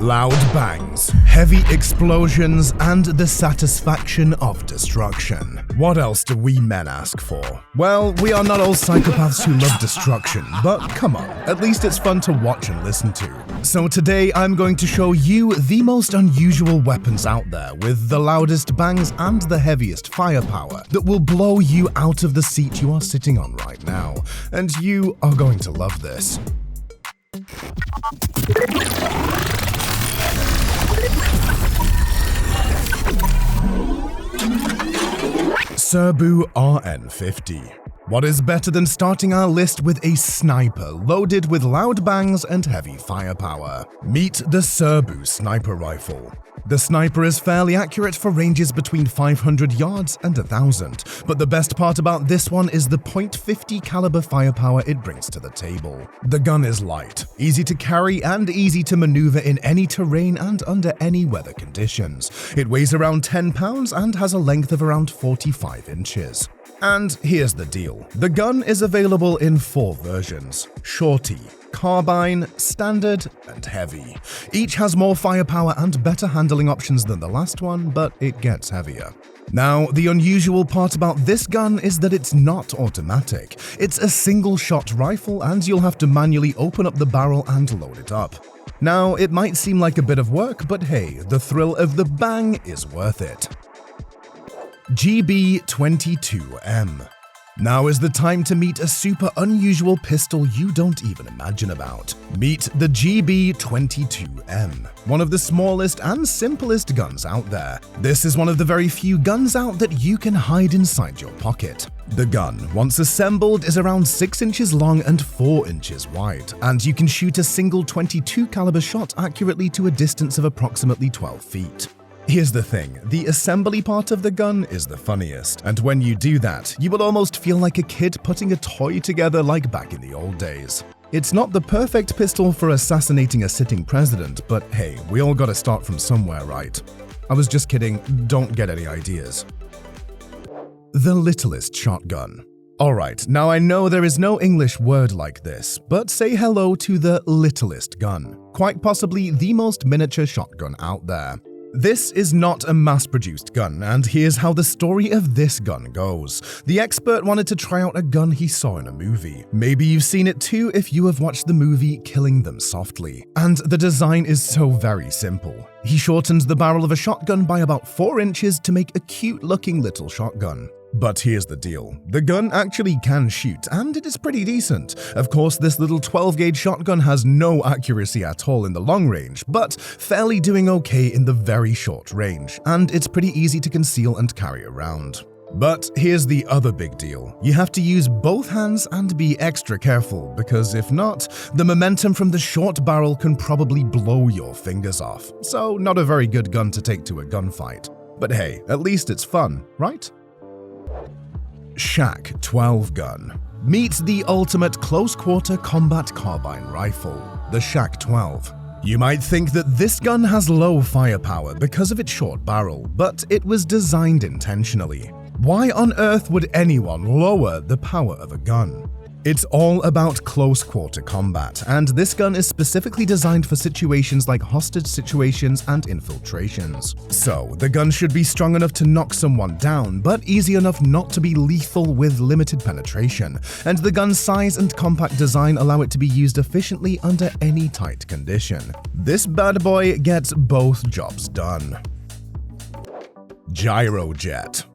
Loud bangs, heavy explosions, and the satisfaction of destruction. What else do we men ask for? Well, we are not all psychopaths who love destruction, but come on, at least it's fun to watch and listen to. So today I'm going to show you the most unusual weapons out there with the loudest bangs and the heaviest firepower that will blow you out of the seat you are sitting on right now. And you are going to love this. Serbu RN50. What is better than starting our list with a sniper loaded with loud bangs and heavy firepower? Meet the Serbu sniper rifle. The sniper is fairly accurate for ranges between 500 yards and 1,000, but the best part about this one is the .50 caliber firepower it brings to the table. The gun is light, easy to carry, and easy to maneuver in any terrain and under any weather conditions. It weighs around 10 pounds and has a length of around 45 inches. And here's the deal. The gun is available in 4 versions: Shorty, Carbine, Standard, and Heavy. Each has more firepower and better handling options than the last one, but it gets heavier. Now, the unusual part about this gun is that it's not automatic. It's a single-shot rifle, and you'll have to manually open up the barrel and load it up. Now, it might seem like a bit of work, but hey, the thrill of the bang is worth it. GB22M. Now is the time to meet a super unusual pistol you don't even imagine about. Meet the GB22M, one of the smallest and simplest guns out there. This is one of the very few guns out that you can hide inside your pocket. The gun, once assembled, is around 6 inches long and 4 inches wide, and you can shoot a single .22 caliber shot accurately to a distance of approximately 12 feet. Here's the thing, the assembly part of the gun is the funniest, and when you do that, you will almost feel like a kid putting a toy together like back in the old days. It's not the perfect pistol for assassinating a sitting president, but hey, we all gotta start from somewhere, right? I was just kidding, don't get any ideas. The littlest shotgun. Alright, now I know there is no English word like this, but say hello to the littlest gun, quite possibly the most miniature shotgun out there. This is not a mass-produced gun, and here's how the story of this gun goes. The expert wanted to try out a gun he saw in a movie. Maybe you've seen it too if you have watched the movie Killing Them Softly. And the design is so very simple. He shortened the barrel of a shotgun by about 4 inches to make a cute-looking little shotgun. But here's the deal, the gun actually can shoot, and it is pretty decent. Of course, this little 12-gauge shotgun has no accuracy at all in the long range, but fairly doing okay in the very short range, and it's pretty easy to conceal and carry around. But here's the other big deal, you have to use both hands and be extra careful, because if not, the momentum from the short barrel can probably blow your fingers off. So not a very good gun to take to a gunfight. But hey, at least it's fun, right? SHAK 12 gun. Meet the ultimate close-quarter combat carbine rifle, the SHAK 12. You might think that this gun has low firepower because of its short barrel, but it was designed intentionally. Why on earth would anyone lower the power of a gun? It's all about close-quarter combat, and this gun is specifically designed for situations like hostage situations and infiltrations. So, the gun should be strong enough to knock someone down, but easy enough not to be lethal with limited penetration, and the gun's size and compact design allow it to be used efficiently under any tight condition. This bad boy gets both jobs done. GYROJET.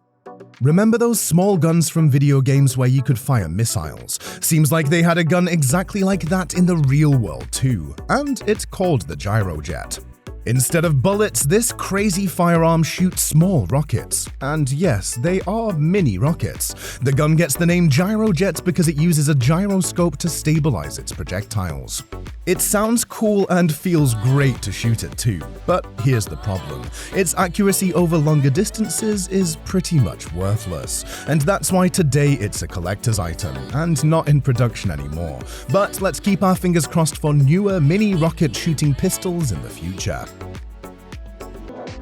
Remember those small guns from video games where you could fire missiles? Seems like they had a gun exactly like that in the real world too, and it's called the GYROJET. Instead of bullets, this crazy firearm shoots small rockets. And yes, they are mini rockets. The gun gets the name GYROJET because it uses a gyroscope to stabilize its projectiles. It sounds cool and feels great to shoot it too, but here's the problem. Its accuracy over longer distances is pretty much worthless, and that's why today it's a collector's item, and not in production anymore. But let's keep our fingers crossed for newer mini rocket shooting pistols in the future.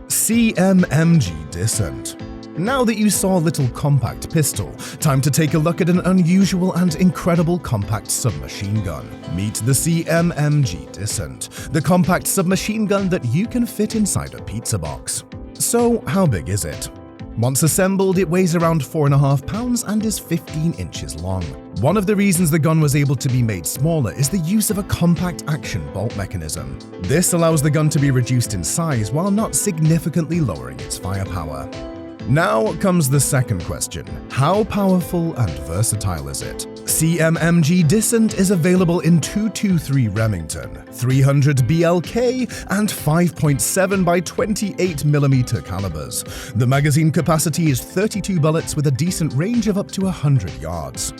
CMMG DISSENT. Now that you saw a little compact pistol, time to take a look at an unusual and incredible compact submachine gun. Meet the CMMG DISSENT, the compact submachine gun that you can fit inside a pizza box. So, how big is it? Once assembled, it weighs around 4.5 pounds and is 15 inches long. One of the reasons the gun was able to be made smaller is the use of a compact action bolt mechanism. This allows the gun to be reduced in size while not significantly lowering its firepower. Now comes the second question. How powerful and versatile is it? CMMG DISSENT is available in 223 Remington, 300 BLK, and 5.7 by 28mm calibers. The magazine capacity is 32 bullets with a decent range of up to 100 yards.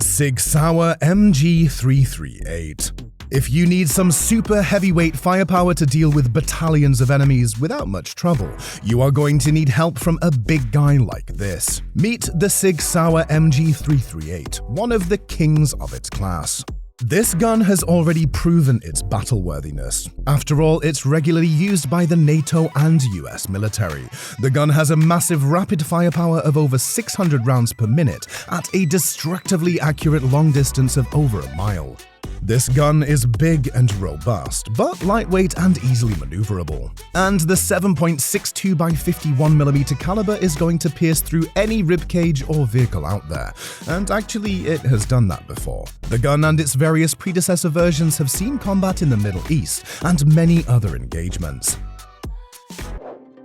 SIG Sauer MG338. If you need some super heavyweight firepower to deal with battalions of enemies without much trouble, you are going to need help from a big guy like this. Meet the SIG Sauer MG338, one of the kings of its class. This gun has already proven its battle-worthiness. After all, it's regularly used by the NATO and US military. The gun has a massive rapid firepower of over 600 rounds per minute at a destructively accurate long distance of over a mile. This gun is big and robust, but lightweight and easily maneuverable. And the 7.62 by 51mm caliber is going to pierce through any ribcage or vehicle out there, and actually it has done that before. The gun and its various predecessor versions have seen combat in the Middle East and many other engagements.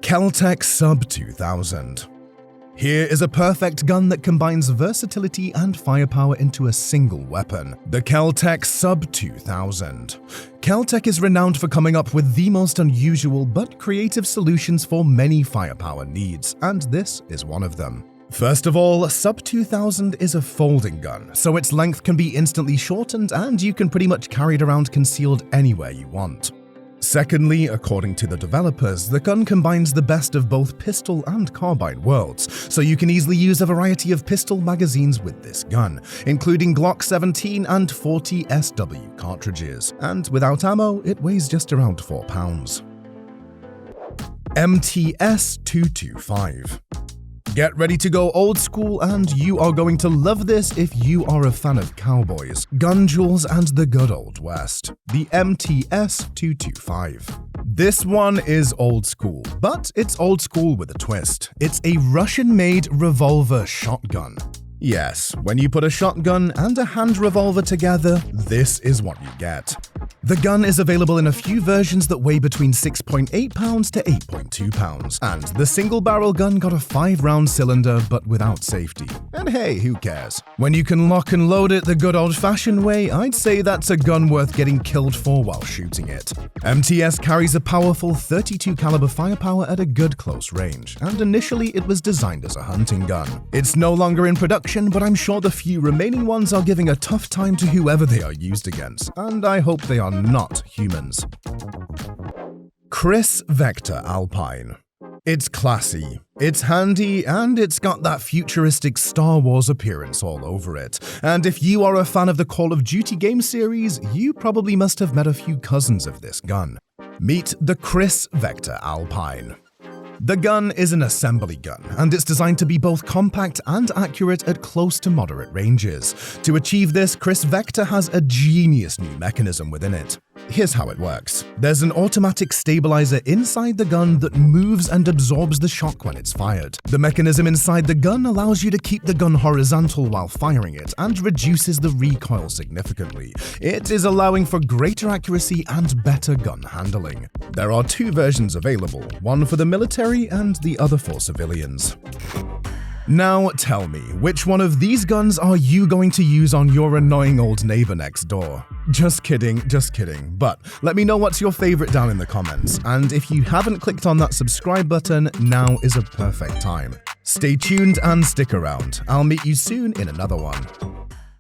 KELTEC Sub 2000. Here is a perfect gun that combines versatility and firepower into a single weapon, the KELTEC Sub 2000. KELTEC is renowned for coming up with the most unusual but creative solutions for many firepower needs, and this is one of them. First of all, Sub 2000 is a folding gun, so its length can be instantly shortened and you can pretty much carry it around concealed anywhere you want. Secondly, according to the developers, the gun combines the best of both pistol and carbine worlds, so you can easily use a variety of pistol magazines with this gun, including Glock 17 and 40 SW cartridges, and without ammo, it weighs just around 4 pounds. MTS-225. Get ready to go old school, and you are going to love this if you are a fan of cowboys, gun duels, and the good old west. The MTS-225. This one is old school, but it's old school with a twist. It's a Russian-made revolver shotgun. Yes, when you put a shotgun and a hand revolver together, this is what you get. The gun is available in a few versions that weigh between 6.8 pounds to 8.2 pounds, and the single-barrel gun got a 5-round cylinder but without safety. And hey, who cares? When you can lock and load it the good old-fashioned way, I'd say that's a gun worth getting killed for while shooting it. MTS carries a powerful 32 caliber firepower at a good close range, and initially it was designed as a hunting gun. It's no longer in production, but I'm sure the few remaining ones are giving a tough time to whoever they are used against, and I hope they are not humans. KRISS Vector Alpine. It's classy, it's handy, and it's got that futuristic Star Wars appearance all over it. And if you are a fan of the Call of Duty game series, you probably must have met a few cousins of this gun. Meet the KRISS Vector Alpine. The gun is an assembly gun, and it's designed to be both compact and accurate at close to moderate ranges. To achieve this, KRISS Vector has a genius new mechanism within it. Here's how it works. There's an automatic stabilizer inside the gun that moves and absorbs the shock when it's fired. The mechanism inside the gun allows you to keep the gun horizontal while firing it and reduces the recoil significantly. It is allowing for greater accuracy and better gun handling. There are 2 versions available, one for the military and the other for civilians. Now tell me, which one of these guns are you going to use on your annoying old neighbor next door? Just kidding, but let me know what's your favorite down in the comments, and if you haven't clicked on that subscribe button, now is a perfect time. Stay tuned and stick around. I'll meet you soon in another one.